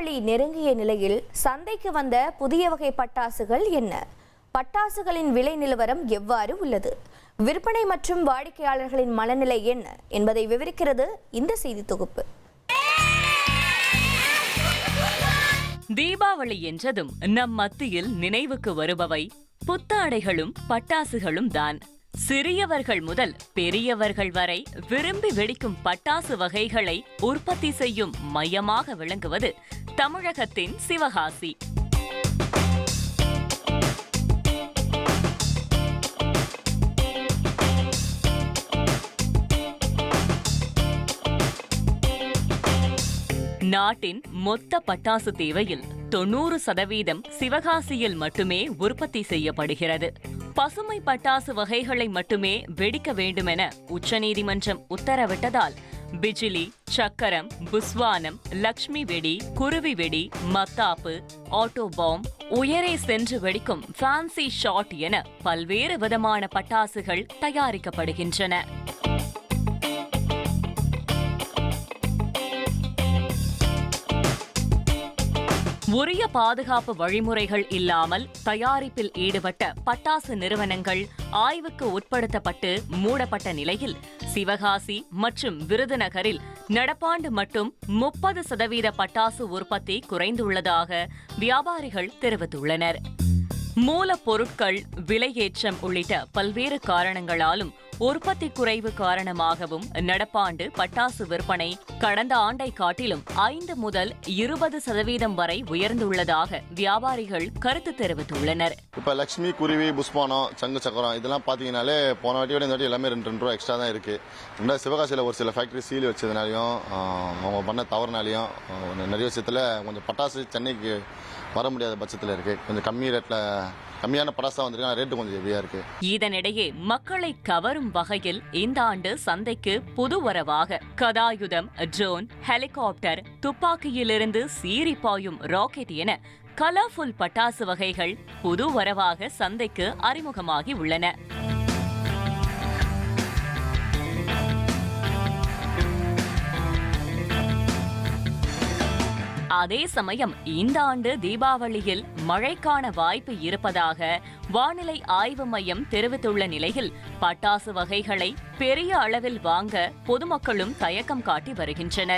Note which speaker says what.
Speaker 1: தீபாவளி நெருங்கிய நிலையில் சந்தைக்கு வந்த புதிய வகை பட்டாசுகள் என்ன? பட்டாசுகளின் விலை நிலவரம் எவ்வாறு உள்ளது? விற்பனை மற்றும் வாடிக்கையாளர்களின் மனநிலை என்ன என்பதை விவரிக்கிறது இந்த செய்தி தொகுப்பு.
Speaker 2: தீபாவளி என்றதும் நம் மத்தியில் நினைவுக்கு வருபவை புத்தாடைகளும் பட்டாசுகளும் தான். சிறியவர்கள் முதல் பெரியவர்கள் வரை விரும்பி வெடிக்கும் பட்டாசு வகைகளை உற்பத்தி செய்யும் மையமாக விளங்குவது தமிழகத்தின் சிவகாசி. நாட்டின் மொத்த பட்டாசு தேவையில் 90% சிவகாசியில் மட்டுமே உற்பத்தி செய்யப்படுகிறது. பசுமை பட்டாசு வகைகளை மட்டுமே வெடிக்க வேண்டுமென உச்சநீதிமன்றம் உத்தரவிட்டதால் பிஜிலி, சக்கரம், புஸ்வானம், லக்ஷ்மி வெடி, குருவி வெடி, மத்தாப்பு, ஆட்டோ பாம், உயரே சென்று வெடிக்கும் ஃபேன்சி ஷாட் என பல்வேறு விதமான பட்டாசுகள் தயாரிக்கப்படுகின்றன. உரிய பாதுகாப்பு வழிமுறைகள் இல்லாமல் தயாரிப்பில் ஈடுபட்ட பட்டாசு நிறுவனங்கள் ஆய்வுக்கு உட்படுத்தப்பட்டு மூடப்பட்ட நிலையில் சிவகாசி மற்றும் விருதுநகரில் நடப்பாண்டு மட்டும் 30% பட்டாசு உற்பத்தி குறைந்துள்ளதாக வியாபாரிகள் தெரிவித்துள்ளனர். மூலப்பொருட்கள், விலையேற்றம் உள்ளிட்ட பல்வேறு காரணங்களாலும் உற்பத்தி குறைவு காரணமாகவும் நடப்பாண்டு பட்டாசு விற்பனை கடந்த ஆண்டை காட்டிலும் 5 முதல் 20% வரை உயர்ந்துள்ளதாக வியாபாரிகள் கருத்து தெரிவித்துள்ளனர்.
Speaker 3: இப்ப லட்சுமி, குருவி, புஷ்பானம், சங்கு சக்கரம் இதெல்லாம் பாத்தீங்கன்னாலே போன வாட்டியோட இந்த வாட்டி எல்லாமே 2 ரூபா எக்ஸ்ட்ரா தான் இருக்கு. சிவகாசியில் ஒரு சில ஃபேக்டரி சீல் வச்சதுனாலையும் அவங்க பண்ண தவறுனாலையும் நிறைய விஷயத்துல கொஞ்சம் பட்டாசு சென்னைக்கு வர முடியாத பட்சத்தில் இருக்கு. கொஞ்சம் கம்மியான பட்டாசா வந்திருக்கு, ரேட்டு கொஞ்சம் ஹெவியா இருக்கு.
Speaker 2: இதனிடையே மக்களை கவரும் வகையில் இந்த ஆண்டு சந்தைக்கு புது வரவாக கதாயுதம், ட்ரோன், ஹெலிகாப்டர், துப்பாக்கியிலிருந்து சீறி பாயும் ராக்கெட் என கலர்ஃபுல் பட்டாசு வகைகள் புது வரவாக சந்தைக்கு அறிமுகமாகி உள்ளன. அதே சமயம் இந்த ஆண்டு தீபாவளியில் மழைக்கான வாய்ப்பு இருப்பதாக வானிலை ஆய்வு மையம் தெரிவித்துள்ள நிலையில் பட்டாசு வகைகளை பெரிய அளவில் வாங்க பொதுமக்களும் தயக்கம் காட்டி வருகின்றனர்.